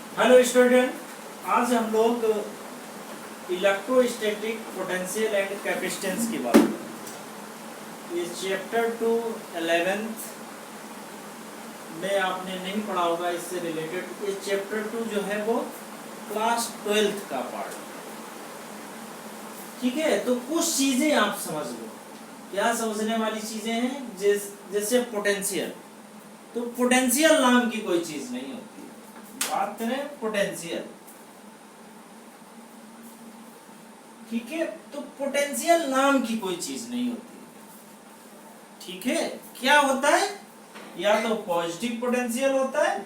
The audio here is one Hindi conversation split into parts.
हेलो स्टूडेंट, आज हम लोग इलेक्ट्रोस्टैटिक पोटेंशियल एंड कैपेसिटेंस की बात करेंगे। इस चैप्टर 2 11th में आपने नहीं पढ़ा होगा, इससे रिलेटेड ये चैप्टर 2 जो है वो क्लास 12th का पार्ट। ठीक है, तो कुछ चीजें आप समझ लो। क्या समझने वाली चीजें हैं? जैसे पोटेंशियल, तो पोटेंशियल नाम की कोई चीज नहीं होती। बात करें पोटेंशियल, ठीक है, तो पोटेंशियल नाम की कोई चीज नहीं होती। ठीक है, क्या होता है? या तो पॉजिटिव पोटेंशियल होता है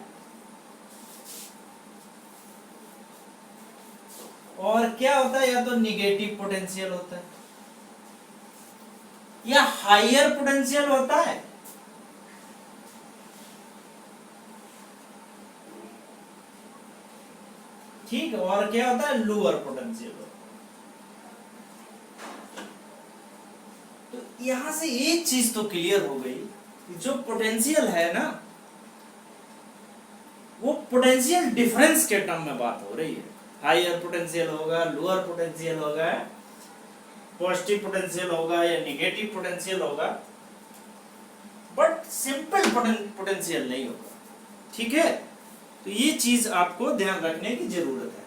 और क्या होता है, या तो निगेटिव पोटेंशियल होता है, या हायर पोटेंशियल होता है, ठीक है, और क्या होता है, लोअर पोटेंशियल होता है। तो यहां से एक चीज तो क्लियर हो गई कि जो पोटेंशियल है ना, वो पोटेंशियल डिफरेंस के टर्म में बात हो रही है। हायर पोटेंशियल होगा, लोअर पोटेंशियल होगा, पॉजिटिव पोटेंशियल होगा या निगेटिव पोटेंशियल होगा, बट सिंपल पोटेंशियल नहीं होगा। ठीक है, तो ये चीज आपको ध्यान रखने की जरूरत है।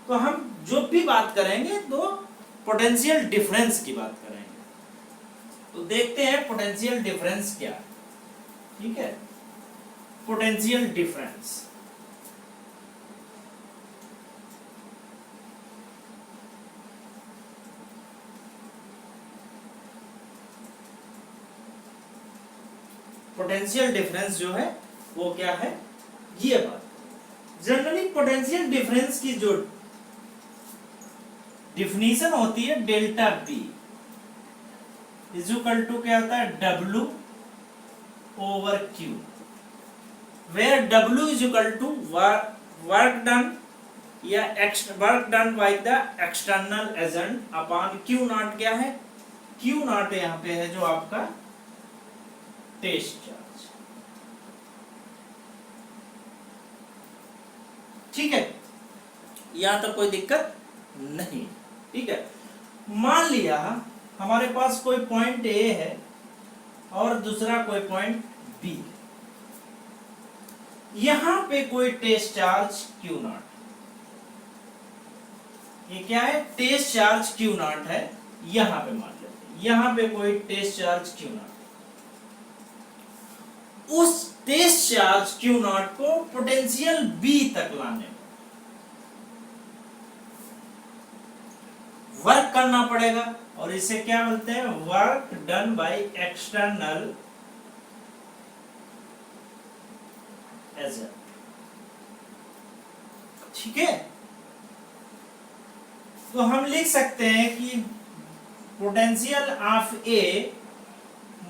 तो हम जो भी बात करेंगे तो पोटेंशियल डिफरेंस की बात करेंगे। तो देखते हैं पोटेंशियल डिफरेंस क्या है। ठीक है, पोटेंशियल डिफरेंस, पोटेंशियल डिफरेंस जो है वो क्या है, ये बात। जनरली पोटेंशियल डिफरेंस की जो डिफिनीशन होती है, delta B is equal to क्या होता है, W over Q, where W is equal to work done या work done by the external agent upon Q naught. क्या है, क्यू नॉट यहाँ पे है जो आपका टेस्ट चार्ज। ठीक है, यहां तक कोई दिक्कत नहीं। ठीक है, मान लिया हमारे पास कोई पॉइंट ए है और दूसरा कोई पॉइंट बी, यहां पे कोई टेस्ट चार्ज क्यू नॉट, ये क्या है, टेस्ट चार्ज क्यू नॉट है। यहां पे मान लेते हैं यहां पे कोई टेस्ट चार्ज क्यू नॉट, उस टेस्ट चार्ज क्यू नॉट को पोटेंशियल बी तक लाने में वर्क करना पड़ेगा, और इसे क्या बोलते हैं, work done by external agent. ठीक है, तो हम लिख सकते हैं कि potential of A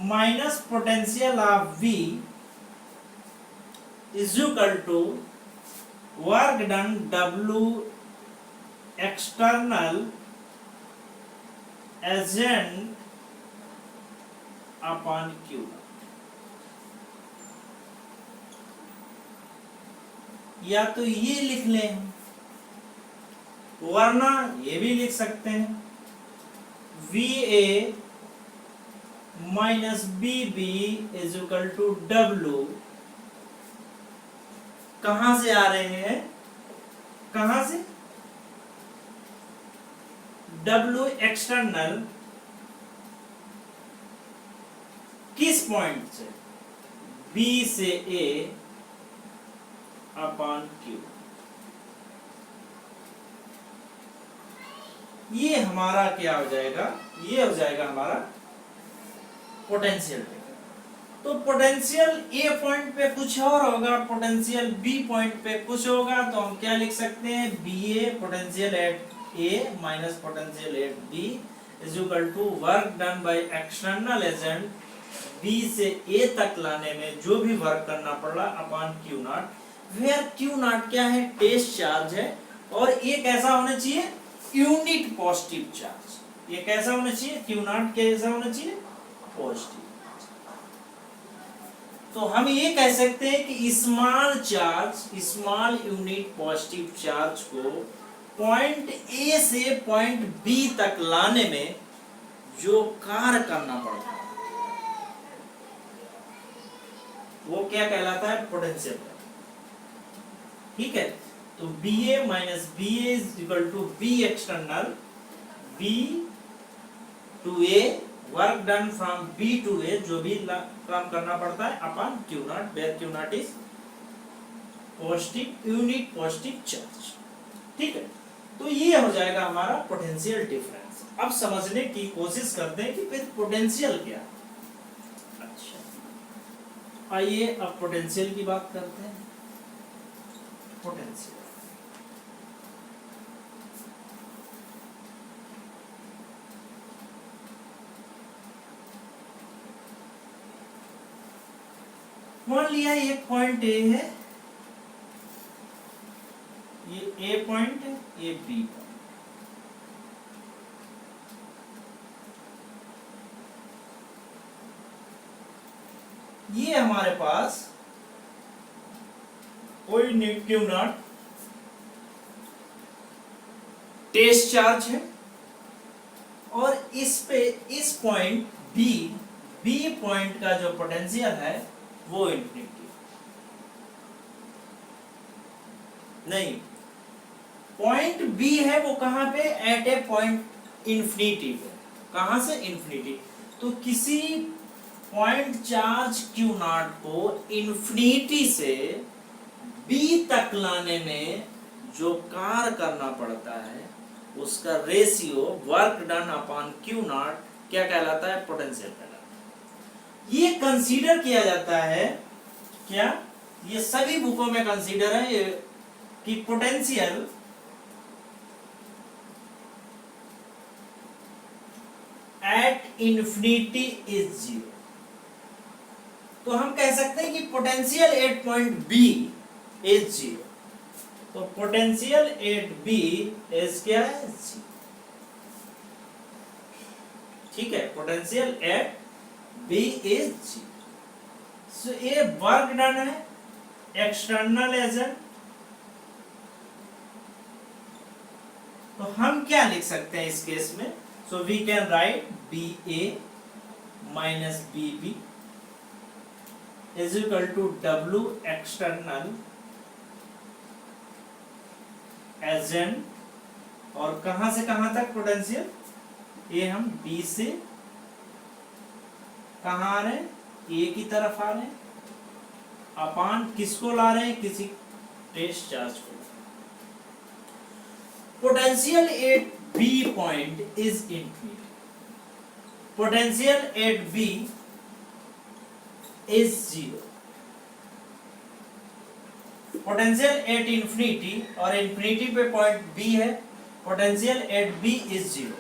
minus potential of B is equal to work done W external agent upon q. या तो ये लिख लें, वरना ये भी लिख सकते हैं, V A minus B B is equal to W. कहां से आ रहे हैं, कहां से, डब्ल्यू एक्सटर्नल किस पॉइंट से, बी से ए अपॉन क्यू। ये हमारा क्या हो जाएगा, ये हो जाएगा हमारा पोटेंशियल। तो पोटेंशियल ए पॉइंट पे कुछ और होगा, पोटेंशियल बी पॉइंट पे कुछ होगा, तो हम क्या लिख सकते हैं, B A potential at A minus potential at B is equal to work done by external agent B से ए तक लाने में जो भी वर्क करना पड़ा upon Q naught, where Q naught क्या है, टेस्ट चार्ज है, और ये कैसा होना चाहिए, यूनिट पॉजिटिव चार्ज। ये कैसा होना चाहिए, क्यू नॉट कैसा होना चाहिए, पॉजिटिव। तो हम ये कह सकते हैं कि small charge, small unit positive charge को पॉइंट ए से पॉइंट बी तक लाने में जो कार्य करना पड़ता है वो क्या कहलाता है? पोटेंशियल। ठीक है, तो B A minus B A is equal to B external, B to A, work done from B to A, जो भी काम करना पड़ता है, upon Q naught, where Q naught is positive unit positive charge. ठीक है, तो ये हो जाएगा हमारा पोटेंशियल डिफरेंस। अब समझने की कोशिश करते हैं कि फिर पोटेंशियल क्या है। अच्छा, आइए अब पोटेंशियल की बात करते हैं। पोटेंशियल मान लिया एक पॉइंट ए है, ये ए पॉइंट है, ये बी पॉइंट। ये हमारे पास कोई क्यू नॉट टेस्ट चार्ज है, और इस पे इस पॉइंट बी पॉइंट का जो पोटेंशियल है वो इंफिनिटी नहीं, पॉइंट बी है वो कहां पे? एट ए पॉइंट इंफिनिटी पे। कहां से? इंफिनिटी। तो किसी पॉइंट चार्ज क्यू नॉट को इंफिनिटी से बी तक लाने में जो कार्य करना पड़ता है उसका ratio work done upon Q naught क्या कहलाता है? पोटेंशियल कहलाता है। ये कंसीडर किया जाता है क्या? ये सभी बुकों में कंसीडर है ये कि potential at infinity is zero. तो हम कह सकते हैं कि potential at point B is zero. तो पोटेंशियल एट बी इज क्या है? जीरो। ठीक है, potential at B is zero. So ये वर्क डन है, एक्सटर्नल एजेंट। तो हम क्या लिख सकते हैं इस केस में? So we can write B A minus B B is equal to W external agent, और कहां से कहां तक पोटेंशियल? ये हम बी से कहां आ रहे हैं? ए की तरफ आ रहे हैं, अपान किसको ला रहे हैं? किसी टेस्ट चार्ज को। Potential at B point is infinity. Potential at B is zero. Potential at infinity, और इंफिनिटी पे पॉइंट बी है, potential at B is zero.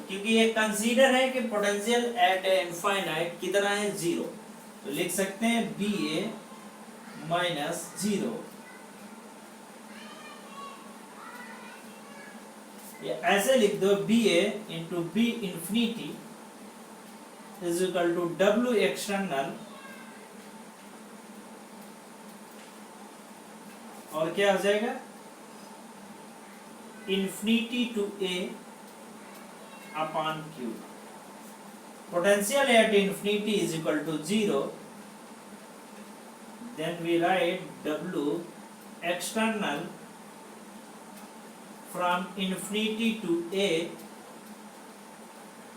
क्योंकि ये कंसीडर है कि पोटेंशियल एट इनफाइनाइट कितना है? जीरो। तो लिख सकते हैं बी ए माइनस जीरो, ऐसे लिख दो B A into B infinity is equal to W external, और क्या हो जाएगा? Infinity to A upon Q. Potential at infinity is equal to 0. Then we write W external from infinity to A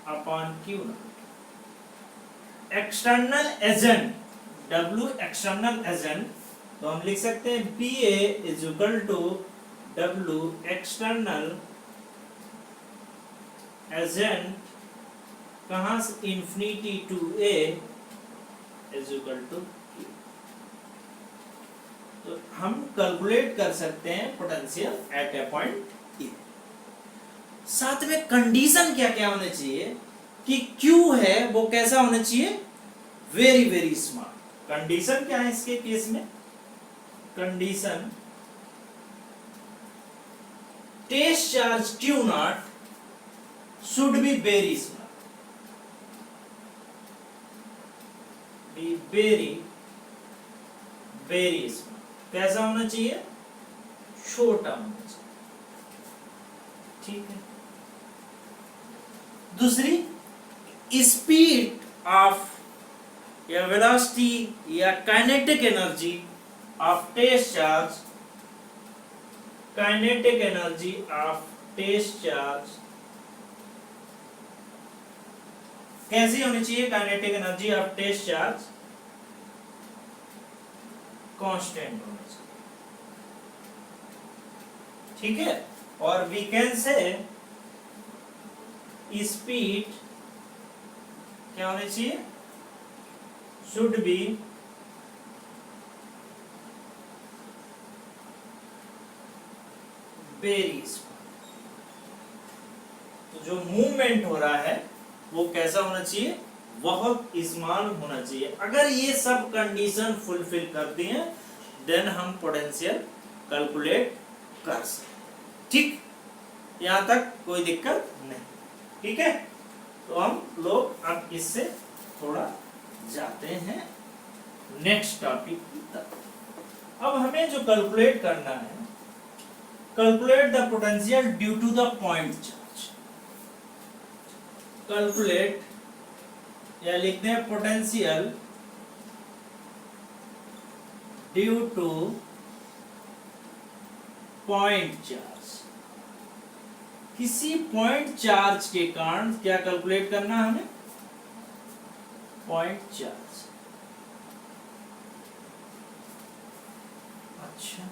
upon Q naught. External agent, W external agent, तो हम लिख सकते हैं P A is equal to W external agent कहां से? Infinity to A is equal to Q. तो हम कैलकुलेट कर सकते हैं potential at A point A. साथ में कंडीशन क्या क्या होने चाहिए कि क्यू है वो कैसा होना चाहिए? Very very small. कंडीशन क्या है इसके केस में? Condition test charge Q naught should be very small, be very very small, कैसा होना चाहिए, छोटा होना चाहिए, ठीक है। दूसरी, स्पीड ऑफ या वेलोसिटी या kinetic energy of test charge, kinetic energy of test charge कैसी होनी चाहिए, kinetic energy of test charge constant होना चाहिए, ठीक है। और वी कैन से स्पीड क्या होनी चाहिए, शुड बी वेरी स्मॉल। तो जो मूवमेंट हो रहा है वो कैसा होना चाहिए, बहुत स्मॉल होना चाहिए। अगर ये सब कंडीशन फुलफिल करती हैं देन हम पोटेंशियल कैलकुलेट कर सकते, ठीक। यहां तक कोई दिक्कत नहीं, ठीक है। तो हम लोग अब इससे थोड़ा जाते हैं नेक्स्ट टॉपिक की तरफ। अब हमें जो कैलकुलेट करना है, calculate the potential due to the point charge. Calculate या लिखते हैं potential due to point charge. किसी पॉइंट चार्ज के कारण क्या कैलकुलेट करना है हमें, पॉइंट चार्ज। अच्छा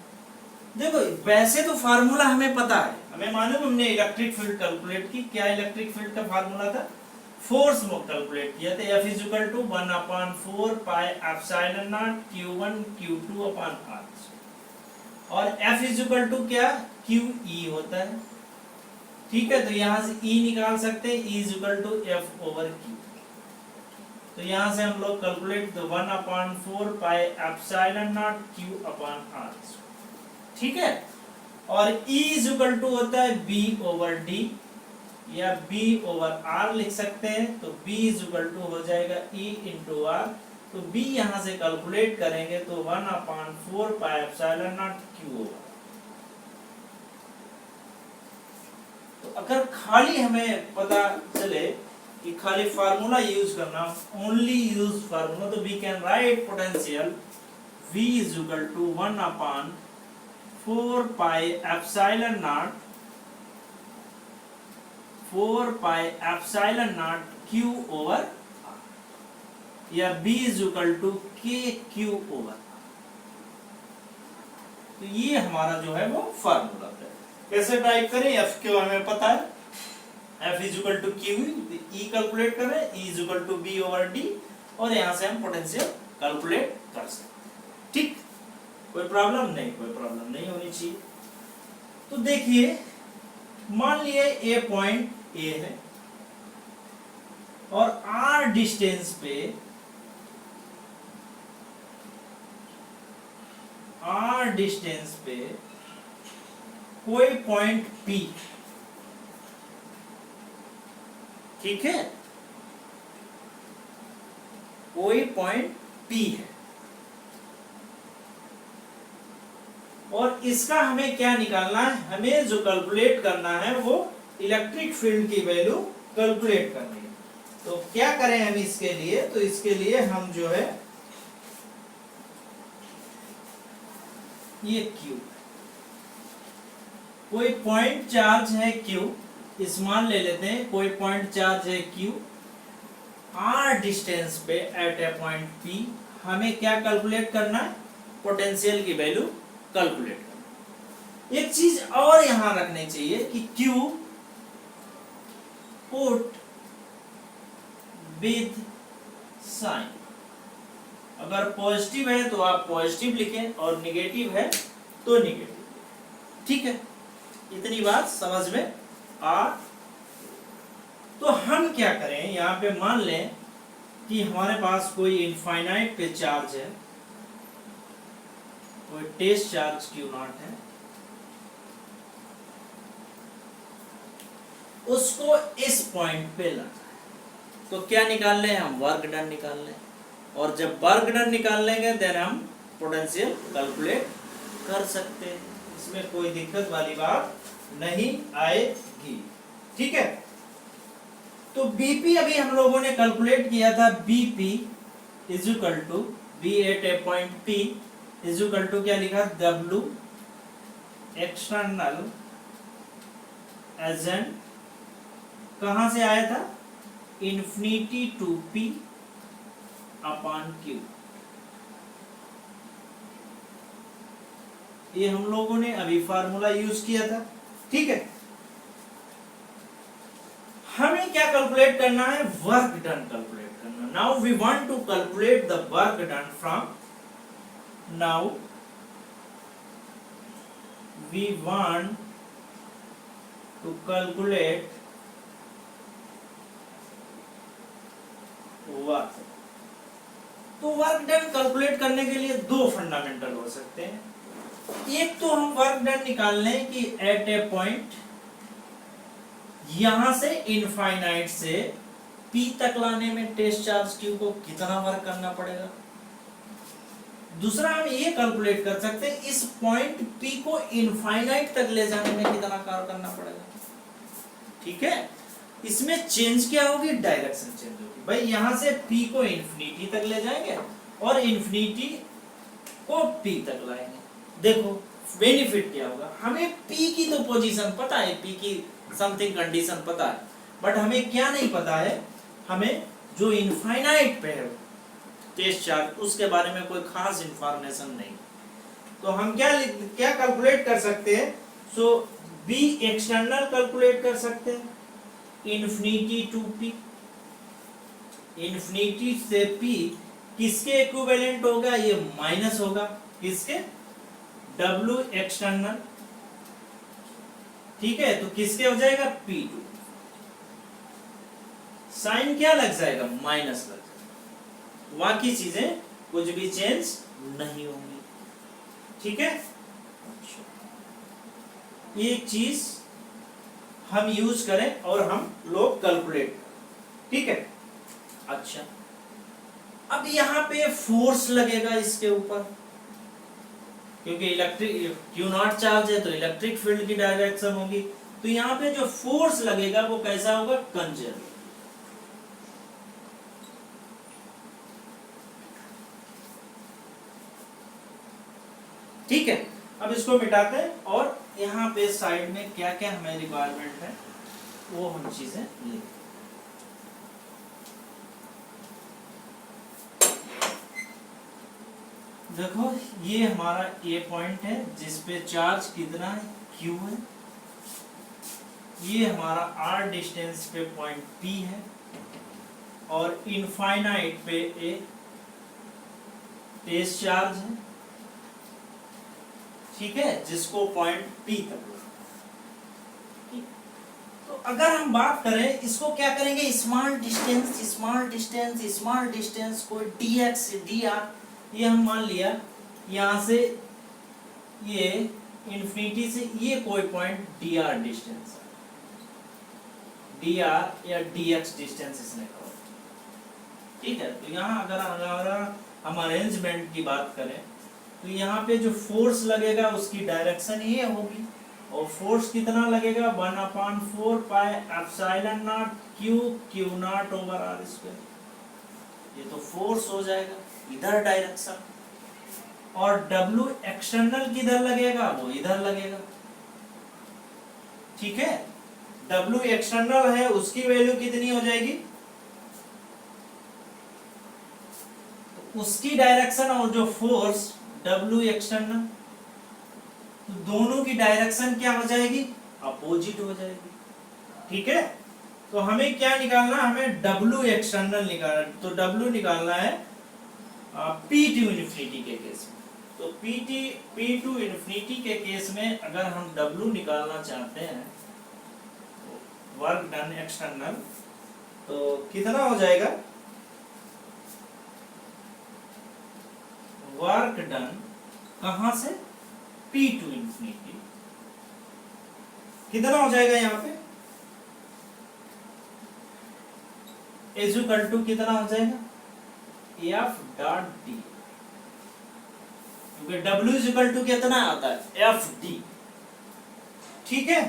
देखो, वैसे तो फार्मूला हमें पता है, हमें मालूम, हमने इलेक्ट्रिक फील्ड कैलकुलेट की। क्या इलेक्ट्रिक फील्ड का फार्मूला था, फोर्स में कैलकुलेट किया था, F = 1/4 pi epsilon not Q1 Q2 upon R। और F = क्या, QE होता है, ठीक है। तो यहां से E निकाल सकते हैं, E = F/Q। तो यहां से हम लोग कैलकुलेट तो 1/4 pi epsilon not Q upon R, ठीक है। और E = होता है B/D या B/R लिख सकते हैं। तो B = हो जाएगा E × R। तो B यहां से कैलकुलेट करेंगे तो 1/4 पाई एप्सिलॉन नॉट Q होगा। तो अगर खाली हमें पता चले कि खाली फार्मूला यूज करना, ओनली यूज फार्मूला, तो we can write potential V = 1/4 pi epsilon naught 4 pi epsilon naught Q/R या B = KQ/R। तो ये हमारा जो है वो फार्मूला है। कैसे टाइप करें, F क्यों हमें पता है, F = QE, E कैलकुलेट करें, E = B/D, और यहां से हम पोटेंशियल कैलकुलेट कर सकते हैं, ठीक। कोई प्रॉब्लम नहीं, कोई प्रॉब्लम नहीं होनी चाहिए। तो देखिए, मान लिए ए पॉइंट ए है और R डिस्टेंस पे, R डिस्टेंस पे कोई पॉइंट P, ठीक है, कोई पॉइंट P है और इसका हमें क्या निकालना है, हमें जो कैलकुलेट करना है वो इलेक्ट्रिक फील्ड की वैल्यू कैलकुलेट करनी है। तो क्या करें हम इसके लिए, तो इसके लिए हम जो है ये Q, कोई पॉइंट चार्ज है Q, इस मान ले लेते हैं, कोई पॉइंट चार्ज है Q, R डिस्टेंस पे एट ए पॉइंट P, हमें क्या कैलकुलेट करना है, पोटेंशियल की वैल्यू कैलकुलेट करना। एक चीज और यहां रखनी चाहिए कि Q पुट विद साइन, अगर पॉजिटिव है तो आप पॉजिटिव लिखें और निगेटिव है तो निगेटिव, ठीक है। इतनी बात समझ में आ। तो हम क्या करें, यहां पे मान लें कि हमारे पास कोई इनफाइनाइट पे चार्ज है, कोई टेस्ट चार्ज Q0 है, उसको इस पॉइंट पे लाना है। तो क्या निकाल लें हम, वर्क डन निकाल लें, और जब वर्क डन निकाल लेंगे देन हम पोटेंशियल कैलकुलेट कर सकते हैं, इसमें कोई दिक्कत वाली बात नहीं आएगी। ठीक है, तो बीपी अभी हम लोगों ने कैलकुलेट किया था, BP is equal to B at A point P is equal to क्या लिखा, डब्ल्यू एक्सटर्नल एजेंट, कहां से आया था, infinity to P upon Q. ये हम लोगों ने अभी फार्मूला यूज किया था। ठीक है, हमें क्या कैलकुलेट करना है, वर्क डन कैलकुलेट करना। Now we want to calculate the work done from, now we want to calculate work. तो वर्क डन कैलकुलेट करने के लिए दो फंडामेंटल हो सकते हैं। एक तो हम वर्क डन निकाल लें कि एट ए पॉइंट, यहां से इनफाइनाइट से P तक लाने में टेस्ट चार्ज Q को कितना वर्क करना पड़ेगा। दूसरा हम ये कैलकुलेट कर सकते हैं इस पॉइंट P को इनफाइनाइट तक ले जाने में कितना कार्य करना पड़ेगा। ठीक है, इसमें चेंज क्या होगी, डायरेक्शन चेंज होगी। भाई यहां से P को इन्फिनिटी तक ले जाएंगे और इन्फिनिटी को P तक लाएंगे। देखो बेनिफिट क्या होगा, हमें P की तो पोजीशन पता है, P की समथिंग कंडीशन पता है, बट हमें क्या नहीं पता है, हमें जो इनफाइनाइट पे है टेस्ट चार्ज, उसके बारे में कोई खास इंफॉर्मेशन नहीं। तो हम क्या कैलकुलेट कर सकते हैं, सो बी एक्सटर्नल कैलकुलेट कर सकते हैं, इन्फिनिटी टू P, इन्फिनिटी से P किसके इक्विवेलेंट होगा, ये माइनस होगा किसके, W एक्सटर्नल। ठीक है, तो किसके हो जाएगा, P2, साइन क्या लग जाएगा, माइनस लग जाएगा, बाकी चीजें कुछ भी चेंज नहीं होंगी। ठीक है, एक चीज हम यूज करें और हम लोग कैलकुलेट करें। ठीक है, अच्छा अब यहां पे फोर्स लगेगा इसके ऊपर, क्योंकि इलेक्ट्रिक क्यू नॉट चार्ज है तो इलेक्ट्रिक फील्ड की डायरेक्शन होगी, तो यहाँ पे जो फोर्स लगेगा वो कैसा होगा, कंजर्व। ठीक है, अब इसको मिटाते हैं और यहाँ पे साइड में क्या क्या हमें रिक्वायरमेंट है वो हम चीजें लिखते। देखो ये हमारा ए पॉइंट है जिसपे चार्ज कितना है, Q है। ये हमारा R डिस्टेंस पे पॉइंट P है और इनफाइनाइट पे ए टेस्ट चार्ज है। ठीक है, जिसको पॉइंट P तक। तो अगर हम बात करें इसको क्या करेंगे, small distance small distance small distance को dx dr, ये हम मान लिया यहां से ये इन्फिनिटी से ये कोई पॉइंट dr डिस्टेंस, dr या dx डिस्टेंस इसने कहा। ठीक है, तो यहाँ अगर हम अरेंजमेंट की बात करें तो यहाँ पे जो फोर्स लगेगा उसकी डायरेक्शन ये होगी, और फोर्स कितना लगेगा, 1/4 pi epsilon not Q not over R square. ये तो फोर्स हो जाएगा इधर डायरेक्शन, और W एक्सटर्नल किधर लगेगा, वो इधर लगेगा। ठीक है, W एक्सटर्नल है उसकी वैल्यू कितनी हो जाएगी, उसकी डायरेक्शन और जो फोर्स W एक्सटर्नल, तो दोनों की डायरेक्शन क्या हो जाएगी, अपोजिट हो जाएगी। ठीक है, तो हमें क्या निकालना, हमें W एक्सटर्नल निकालना, तो W निकालना है P2 इन्फिनिटी के केस में। तो P2 इन्फिनिटी के केस में अगर हम W निकालना चाहते हैं वर्क डन एक्सटर्नल, तो कितना हो जाएगा, वर्क डन कहां से, P2 इन्फिनिटी कितना हो जाएगा, यहां पे इक्वल टू कितना हो जाएगा, F डॉट डी। क्योंकि W इज इक्वल टू कितना आता है एफ डी, ठीक है।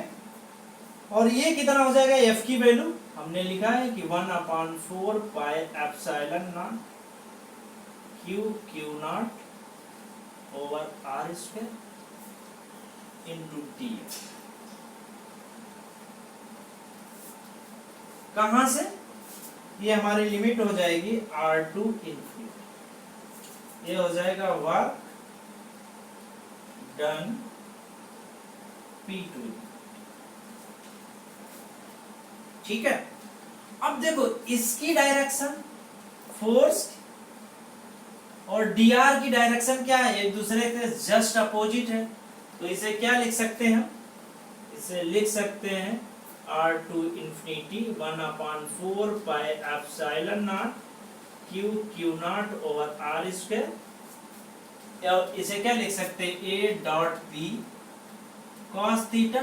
और ये कितना हो जाएगा, एफ की वैल्यू हमने लिखा है कि 1/4 pi epsilon naught Q naught over R square into D. कहां से, ये हमारी लिमिट हो जाएगी R2 इंफिनिटी, ये हो जाएगा वर्क डन P2, ठीक है। अब देखो इसकी डायरेक्शन फोर्स और dr की डायरेक्शन क्या है, एक दूसरे के जस्ट अपोजिट है, तो इसे क्या लिख सकते हैं, इसे लिख सकते हैं R2 infinity 1/4 pi epsilon naught Q naught over R square, या इसे क्या लिख सकते हैं a dot b cos theta,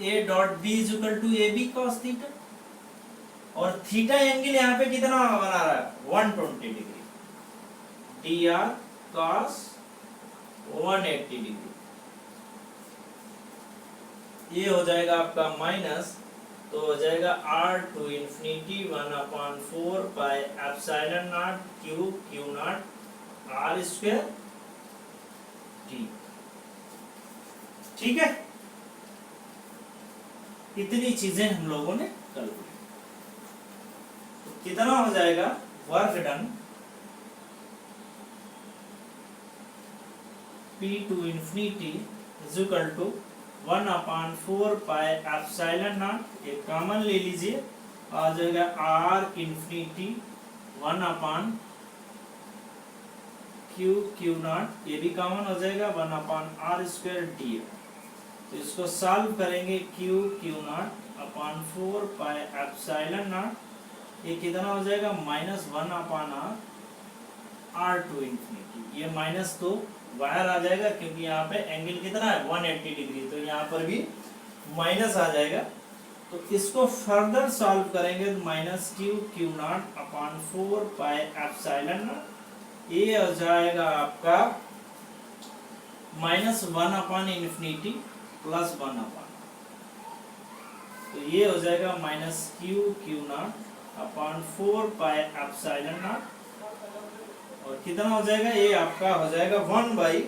a dot b is equal to ab cos theta, और थीटा एंगल यहाँ पे कितना बना रहा है 120 डिग्री, dr cos 180 डिग्री, ये हो जाएगा आपका माइनस, तो हो जाएगा R2 infinity 1/4 pi epsilon naught Q naught R square D, ठीक है। इतनी चीजें हम लोगों ने कर ली, तो कितना हो जाएगा work done P2 infinity is equal to 1/4 pi epsilon naught, ये कॉमन ले लीजिए, आ जाएगा R इंफिनिटी 1/4 क्यू नॉट, ये भी कॉमन हो जाएगा 1/r स्क्वायर डी। तो इसको सॉल्व करेंगे Q not upon 4 pi epsilon naught, ये कितना हो जाएगा -1/r R2 इंफिनिटी, ये माइनस तो बाहर आ जाएगा क्योंकि यहाँ पे एंगल कितना है 180 डिग्री, तो यहाँ पर भी माइनस आ जाएगा। तो इसको फर्दर सॉल्व करेंगे तो minus Q not upon 4 pi epsilon naught, ये हो जाएगा आपका -1/∞ प्लस 1/, तो ये हो जाएगा -Q not upon 4 pi epsilon not, और कितना हो जाएगा, ये आपका हो जाएगा 1/,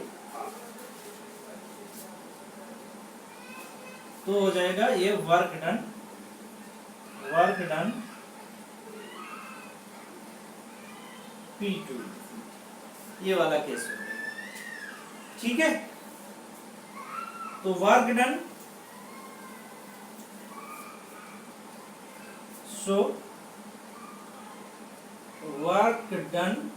तो हो जाएगा ये वर्क डन P2, ये वाला केस हो गया, ठीक है। तो work done, so work done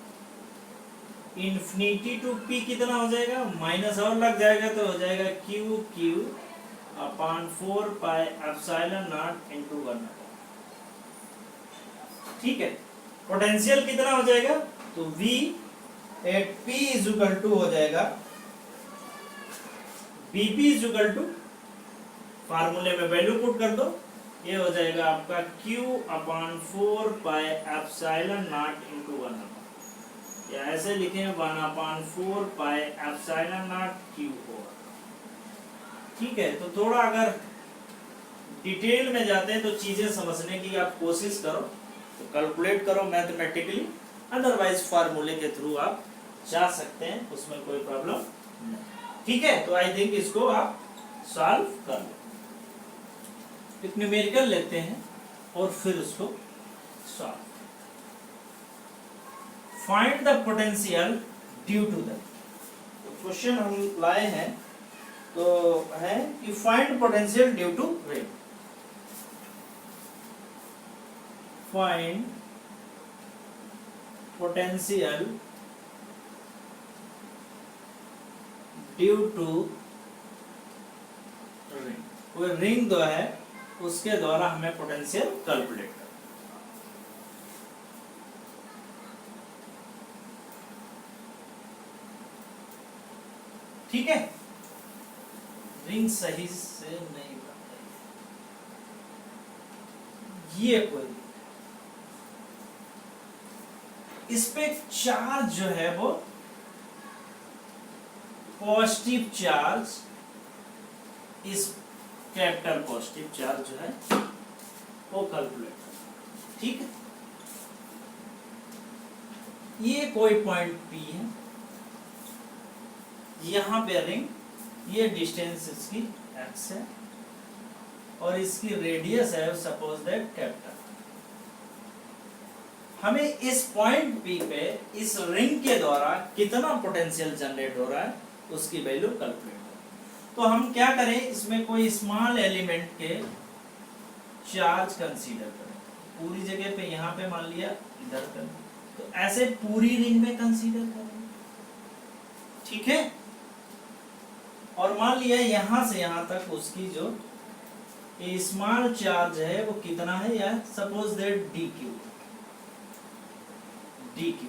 infinity to P कितना हो जाएगा, माइनस और लग जाएगा, तो हो जाएगा Q upon 4 pi epsilon naught into 1, ठीक है। पोटेंशियल कितना हो जाएगा, तो V at P is equal to हो जाएगा BP इज इक्वल टू, फार्मूले में वैल्यू पुट कर दो, ये हो जाएगा आपका Q/4 पाई एप्सिलॉन नॉट इनटू 1, या ऐसे लिखें 1/4 पाई एप्सिलॉन नॉट Q होगा, ठीक है। तो थोड़ा अगर डिटेल में जाते हैं तो चीजें समझने की आप कोशिश करो, तो कैलकुलेट करो मैथमेटिकली, अदरवाइज फार्मूले के थ्रू आप जा सकते हैं, उसमें कोई प्रॉब्लम नहीं, ठीक है। तो आई थिंक इसको आप सॉल्व कर लो, एक न्यूमेरिकल लेते हैं और फिर उसको solve. Find the potential due to the, question हम लाए हैं तो है कि find potential due to rate, find potential due to ring, कोई रिंग दो है उसके द्वारा हमें पोटेंशियल कैलकुलेट करना, ठीक है। रिंग सही से नहीं बन रही, ये कोई इस पे चार्ज जो है वो पॉजिटिव चार्ज, इस कैपिटल पॉजिटिव चार्ज जो है वो कैलकुलेट, ठीक है। ये कोई पॉइंट P है, यहां पे रिंग, ये डिस्टेंस इसकी x है और इसकी रेडियस है सपोज दैट कैपिटल। हमें इस पॉइंट P पे इस रिंग के द्वारा कितना पोटेंशियल जनरेट हो रहा है उसकी वैल्यू कैलकुलेट हो। तो हम क्या करें, इसमें कोई स्मॉल एलिमेंट के चार्ज कंसीडर करें, पूरी जगह पे, यहाँ पे मान लिया इधर कर, तो ऐसे पूरी रिंग में कंसीडर करें, ठीक है। और मान लिया यहाँ से यहाँ तक उसकी जो स्मॉल चार्ज है वो कितना है, या सपोज दैट dq,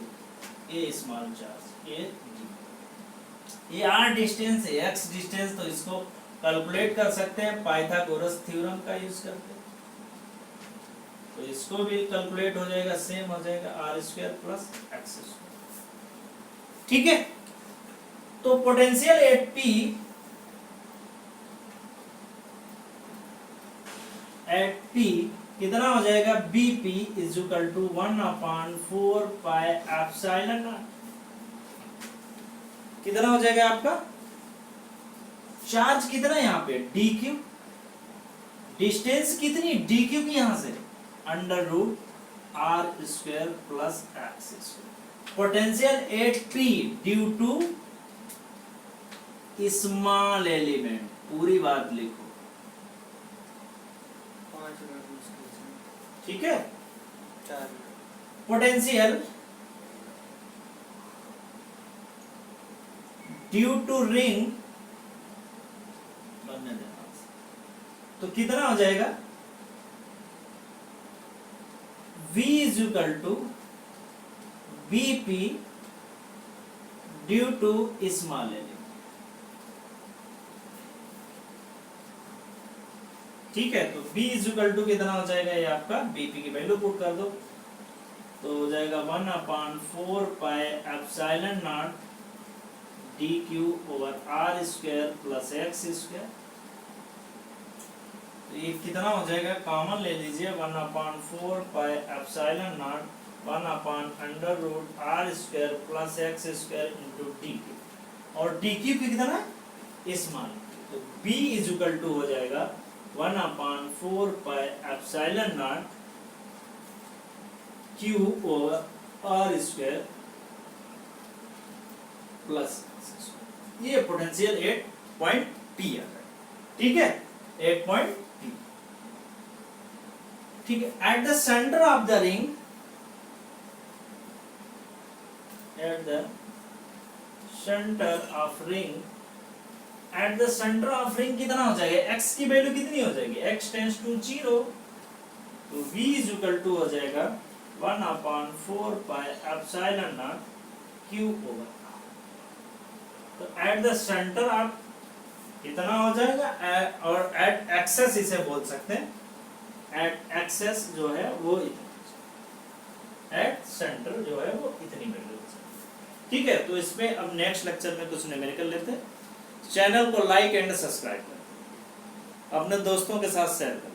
ये स्मॉल चार्ज, ये r डिस्टेंस है, x डिस्टेंस, तो इसको कैलकुलेट कर सकते हैं पाइथागोरस थ्योरम का यूज करके, तो इसको भी कैलकुलेट हो जाएगा, सेम हो जाएगा r² प्लस x², ठीक है। तो पोटेंशियल एट P कितना हो जाएगा, Bp is equal to 1/4 pi epsilon naught, कितना हो जाएगा आपका चार्ज, कितना यहाँ पे dq, डिस्टेंस कितनी dq की यहां से √r² plus x², potential at P due to small element, पूरी बात लिखो, ठीक है। पोटेंशियल ड्यू टू रिंग बनने देना, तो कितना हो जाएगा, V is equal to Bp due to small element, ठीक है। तो B इज इक्वल टू कितना हो जाएगा, ये आपका Bp की वैल्यू पुट कर दो, तो हो जाएगा 1/4 pi epsilon not dq over r² plus x², तो ये कितना हो जाएगा, कॉमन ले लीजिए, 1/4 pi epsilon not 1/√r² plus x² into dq, और dq कितना है स्मॉल, तो B इज इक्वल टू हो जाएगा 1/4 pi epsilon not q over r² plus, ये पोटेंशियल 8 पॉइंट P आ गया, ठीक है, 8 पॉइंट P, ठीक है। At the centre of the ring, at the centre of ring, at the centre of ring कितना हो जाएगा, x की वैल्यू कितनी हो जाएगी, x टेंड्स टू 0, तो v इज इक्वल टू हो जाएगा 1/4 pi epsilon not q over, तो एट द सेंटर ऑफ कितना हो जाएगा, और एट एक्सेस इसे बोल सकते हैं, एट एक्सेस जो है वो इतना, एट सेंटर जो है वो इतनी वैल्यू हो जाएगी, ठीक है। तो इसमें अब नेक्स्ट लेक्चर में कुछ न्यूमेरिकल लेते हैं। चैनल को लाइक एंड सब्सक्राइब करें, अपने दोस्तों के साथ शेयर करें।